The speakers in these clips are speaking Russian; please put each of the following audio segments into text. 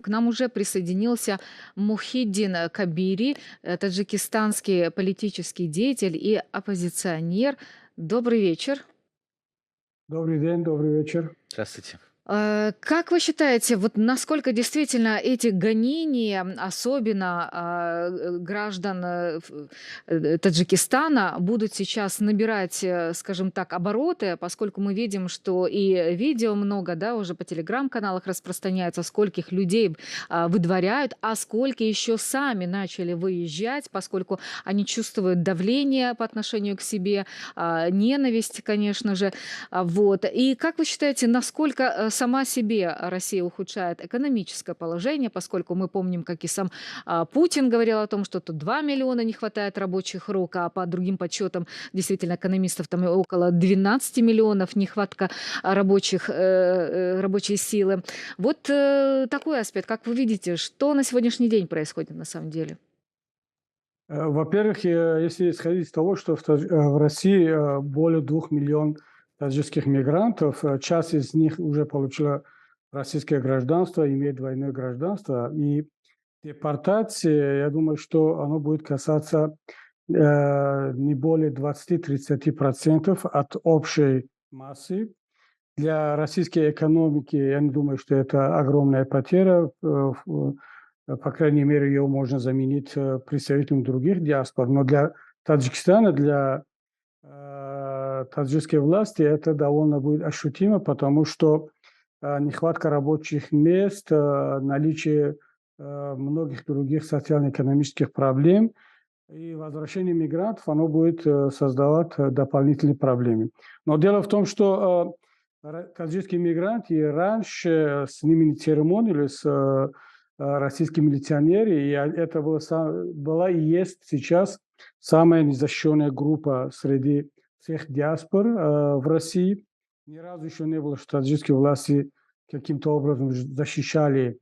к нам уже присоединился Мухиддин Кабири, таджикистанский политический деятель и оппозиционер. Добрый вечер. Добрый день, добрый вечер. Здравствуйте. Как вы считаете, вот насколько действительно эти гонения, особенно граждан Таджикистана, будут сейчас набирать, скажем так, обороты, поскольку мы видим, что и видео много, да, уже по телеграм-каналах распространяются, скольких людей выдворяют, а сколько еще сами начали выезжать, поскольку они чувствуют давление по отношению к себе, ненависть, конечно же. Вот. И как вы считаете, насколько сама себе Россия ухудшает экономическое положение, поскольку мы помним, как и сам Путин говорил о том, что тут 2 миллиона не хватает рабочих рук, а по другим подсчетам действительно экономистов там и около 12 миллионов нехватка рабочей силы. Вот такой аспект. Как вы видите, что на сегодняшний день происходит на самом деле? Во-первых, если исходить из того, что в России более 2 миллионов таджикских мигрантов, часть из них уже получила российское гражданство, имеет двойное гражданство, и депортация, я думаю, что оно будет касаться не более 20-30% от общей массы. Для российской экономики, я не думаю, что это огромная потеря. По крайней мере, ее можно заменить представителем других диаспор. Но для Таджикистана, для таджикской власти это довольно будет ощутимо, потому что нехватка рабочих мест, наличие многих других социально-экономических проблем и возвращение мигрантов, оно будет создавать дополнительные проблемы. Но дело в том, что таджикские мигранты раньше с ними не церемонились, российские милиционеры, и это была и есть сейчас самая незащищенная группа среди всех диаспор в России. Ни разу еще не было, что таджикские власти каким-то образом защищали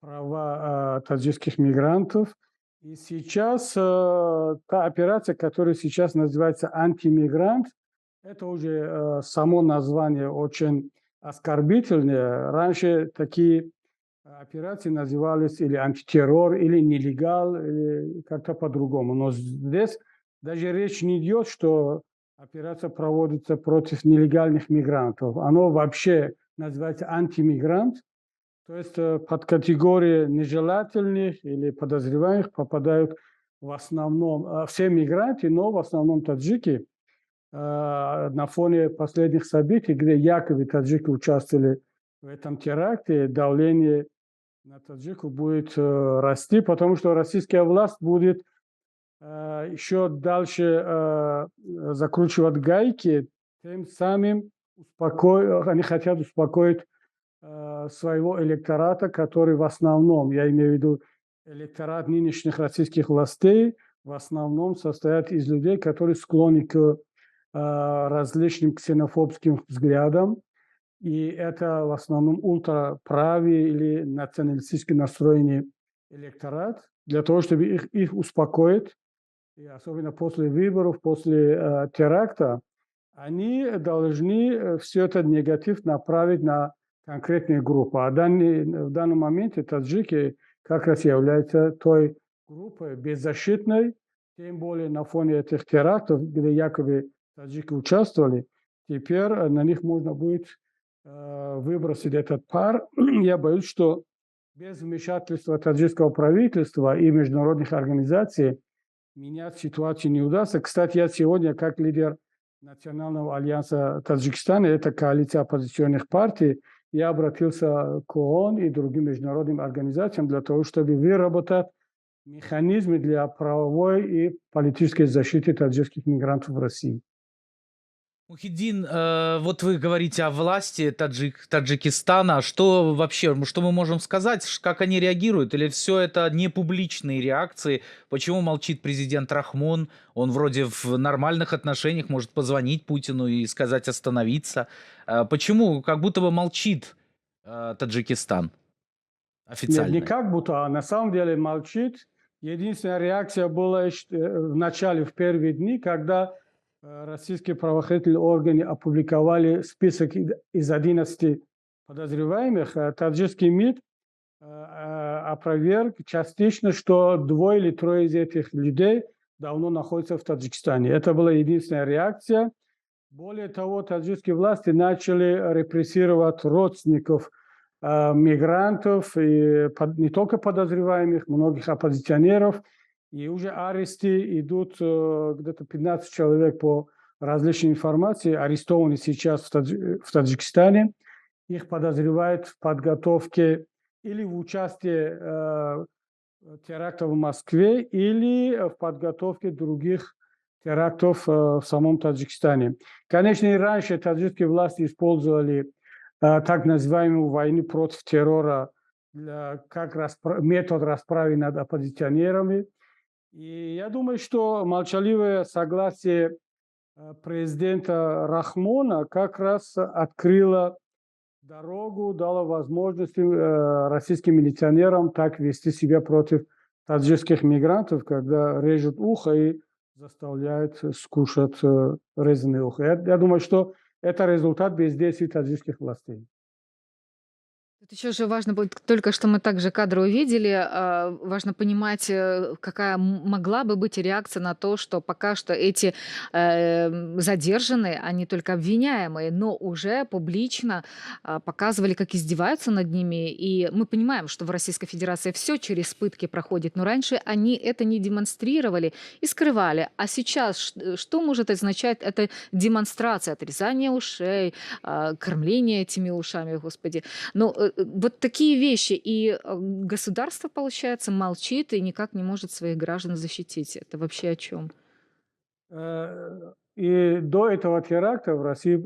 права таджикских мигрантов. И сейчас та операция, которая сейчас называется «Антимигрант», это уже само название очень оскорбительное. Раньше такие операции назывались или антитеррор, или нелегал, или как-то по-другому. Но здесь даже речь не идет, что операция проводится против нелегальных мигрантов. Оно вообще называется антимигрант. То есть под категорию нежелательных или подозреваемых попадают в основном все мигранты, но в основном таджики. На фоне последних событий, где якобы таджики участвовали в этом теракте, давление на таджиков будет расти, потому что российская власть будет еще дальше закручивать гайки, тем самым они хотят успокоить своего электората, который в основном, я имею в виду электорат нынешних российских властей, в основном состоят из людей, которые склонны к различным ксенофобским взглядам. И это в основном ультраправый или националистически настроенный электорат. Для того, чтобы их успокоить, и особенно после выборов, после теракта, они должны все этот негатив направить на конкретные группы. В данном моменте таджики как раз являются той группой беззащитной, тем более на фоне этих терактов, где якобы таджики участвовали. Теперь на них можно будет выбросить этот пар. Я боюсь, что без вмешательства таджикского правительства и международных организаций менять ситуацию не удастся. Кстати, я сегодня, как лидер Национального альянса Таджикистана, это коалиция оппозиционных партий, я обратился к ООН и другим международным организациям для того, чтобы выработать механизмы для правовой и политической защиты таджикских мигрантов в России. Мухиддин, вот вы говорите о власти Таджикистана. Что вообще, что мы можем сказать, как они реагируют? Или все это не публичные реакции? Почему молчит президент Рахмон? Он вроде в нормальных отношениях может позвонить Путину и сказать остановиться. Почему как будто бы молчит Таджикистан Нет, не официально? как будто, а на самом деле молчит. Единственная реакция была в начале, в первые дни, когда российские правоохранительные органы опубликовали список из 11 подозреваемых. Таджикский МИД опроверг частично, что 2 или 3 из этих людей давно находятся в Таджикистане. Это была единственная реакция. Более того, таджикские власти начали репрессировать родственников мигрантов, и не только подозреваемых, многих оппозиционеров. И уже аресты идут, где-то 15 человек по различной информации, арестованы сейчас в Таджикистане. Их подозревают в подготовке или в участии терактов в Москве, или в подготовке других терактов в самом Таджикистане. Конечно, и раньше таджикские власти использовали так называемую войну против террора как метод расправы над оппозиционерами. И я думаю, что молчаливое согласие президента Рахмона как раз открыло дорогу, дало возможность российским милиционерам так вести себя против таджикских мигрантов, когда режут ухо и заставляют скушать резаное ухо. Я думаю, что это результат бездействия таджикских властей. Тут еще же важно будет, только что мы также кадры увидели, важно понимать, какая могла бы быть реакция на то, что пока что эти задержанные, они только обвиняемые, но уже публично показывали, как издеваются над ними. И мы понимаем, что в Российской Федерации все через пытки проходит, но раньше они это не демонстрировали и скрывали. А сейчас что может означать эта демонстрация, отрезание ушей, кормление этими ушами, господи. Ну, вот такие вещи. И государство, получается, молчит и никак не может своих граждан защитить. Это вообще о чем? И до этого теракта в России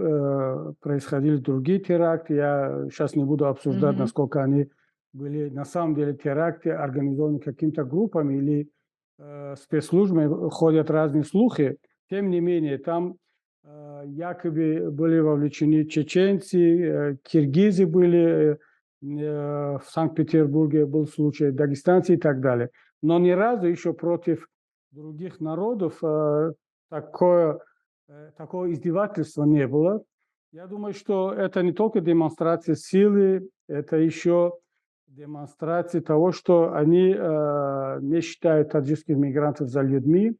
происходили другие теракты. Я сейчас не буду обсуждать, Мгм. насколько они были на самом деле теракты, организованы какими-то группами или спецслужбами. Ходят разные слухи. Тем не менее, там якобы были вовлечены чеченцы, киргизы были, в Санкт-Петербурге был случай, дагестанцы и так далее. Но ни разу еще против других народов такое, такого издевательства не было. Я думаю, что это не только демонстрация силы, это еще демонстрация того, что они не считают таджикских мигрантов за людьми,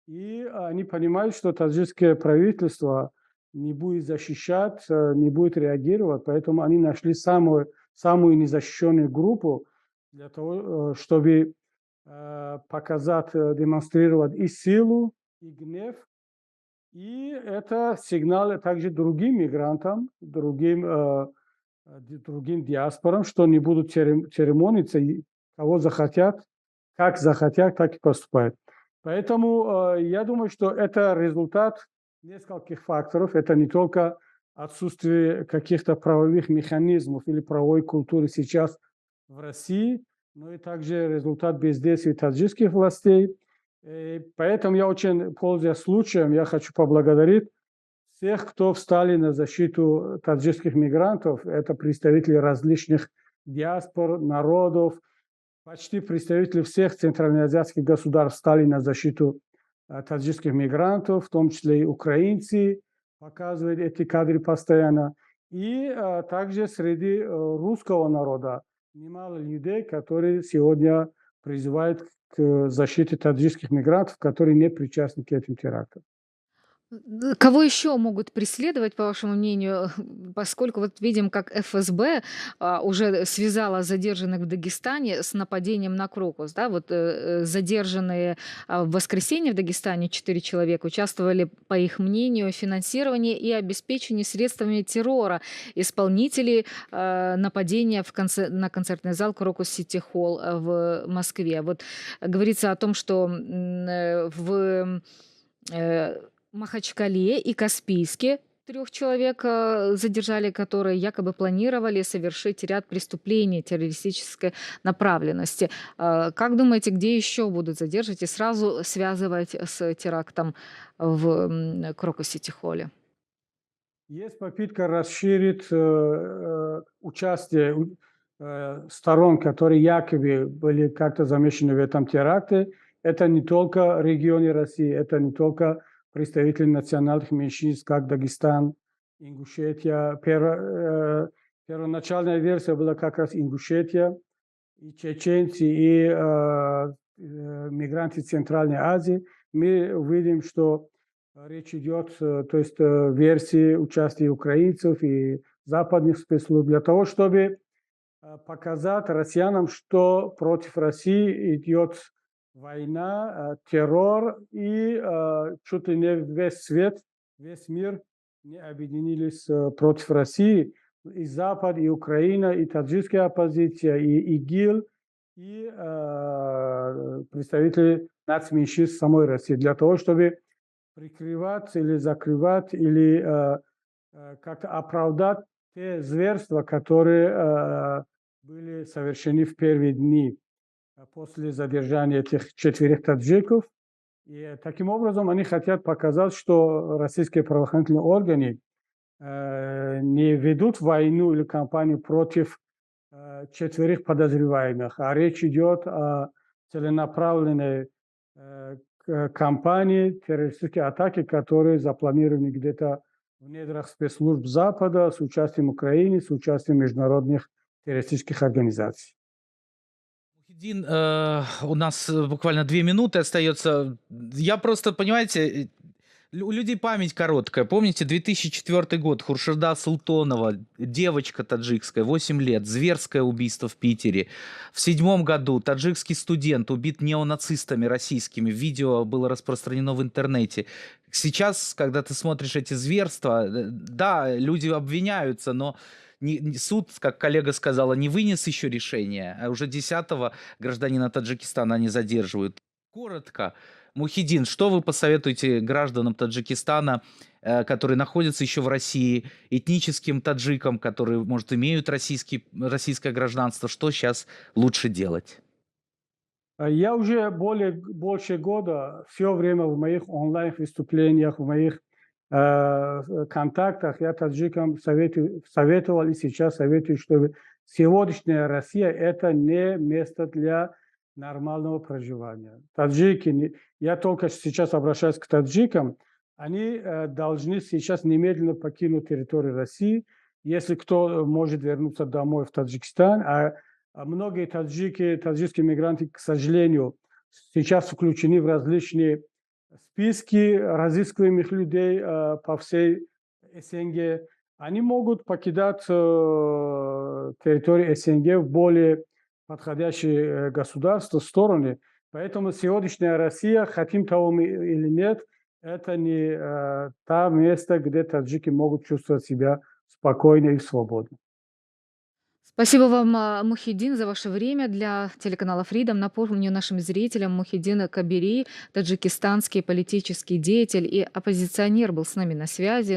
и они понимают, что таджикское правительство не будет защищать, не будет реагировать, поэтому они нашли самую незащищенную группу для того, чтобы показать, демонстрировать и силу, и гнев. И это сигнал также другим мигрантам, другим диаспорам, что не будут церемониться, и кого захотят, как захотят, так и поступают. Поэтому я думаю, что это результат нескольких факторов. Это не только отсутствие каких-то правовых механизмов или правовой культуры сейчас в России, но и также результат бездействия таджикских властей. Поэтому я очень, пользуясь случаем, я хочу поблагодарить всех, кто встали на защиту таджикских мигрантов. Это представители различных диаспор, народов, почти представители всех центральноазиатских государств встали на защиту таджикских мигрантов, в том числе и украинцы, показывают эти кадры постоянно. И также среди русского народа немало людей, которые сегодня призывают к защите таджикских мигрантов, которые не причастны к этим терактам. Кого еще могут преследовать, по вашему мнению, поскольку вот видим, как ФСБ уже связала задержанных в Дагестане с нападением на Крокус, да, вот задержанные в воскресенье в Дагестане 4 человека участвовали, по их мнению, в финансировании и обеспечении средствами террора исполнителей нападения на концертный зал Крокус Сити Холл в Москве. Вот говорится о том, что в э, Махачкале и Каспийске 3 человек задержали, которые якобы планировали совершить ряд преступлений террористической направленности. Как думаете, где еще будут задерживать и сразу связывать с терактом в Крокус-Сити-Холле? Есть попытка расширить участие сторон, которые якобы были как-то замешаны в этом теракте. Это не только регионы России, это не только представители национальных меньшинств, как Дагестан, Ингушетия. Первоначальная версия была как раз Ингушетия. и чеченцы, и мигранты Центральной Азии, мы увидим, что речь идет, то есть версии участия украинцев и западных спецслужб для того, чтобы показать россиянам, что против России идет война, террор, и чуть ли не весь свет, весь мир не объединились против России. И Запад, и Украина, и таджикская оппозиция, и ИГИЛ, и представители нацменьшинств самой России для того, чтобы прикрывать или закрывать, или как-то оправдать те зверства, которые были совершены в первые дни после задержания этих 4 таджиков. И таким образом они хотят показать, что российские правоохранительные органы не ведут войну или кампанию против 4 подозреваемых, а речь идет о целенаправленной кампании, террористической атаки, которые запланированы где-то в недрах спецслужб Запада с участием Украины, с участием международных террористических организаций. Мухиддин, у нас буквально 2 минуты остается. Я просто, понимаете, у людей память короткая. Помните, 2004 год, Хуршеда Султонова, девочка таджикская, 8 лет, зверское убийство в Питере. В 2007 году таджикский студент убит неонацистами российскими. Видео было распространено в интернете. Сейчас, когда ты смотришь эти зверства, да, люди обвиняются, но суд, как коллега сказала, не вынес еще решение, а уже 10-го гражданина Таджикистана они задерживают. Коротко, Мухиддин, что вы посоветуете гражданам Таджикистана, которые находятся еще в России, этническим таджикам, которые, может, имеют российское гражданство, что сейчас лучше делать? Я уже больше года, все время в моих онлайн-выступлениях, в моих контактах я таджикам советовал и сейчас советую, чтобы сегодняшняя Россия – это не место для нормального проживания. Таджики, я только сейчас обращаюсь к таджикам, они должны сейчас немедленно покинуть территорию России, если кто может вернуться домой в Таджикистан, а многие таджикские мигранты, к сожалению, сейчас включены в различные списки разыскиваемых людей по всей СНГ. Они могут покидать территорию СНГ в более подходящие государства, стороны. Поэтому сегодняшняя Россия, хотим того мы или нет, это не то место, где таджики могут чувствовать себя спокойно и свободно. Спасибо вам, Мухиддин, за ваше время. Для телеканала Freedom напомню нашим зрителям, Мухиддин Кабири, таджикистанский политический деятель и оппозиционер, был с нами на связи.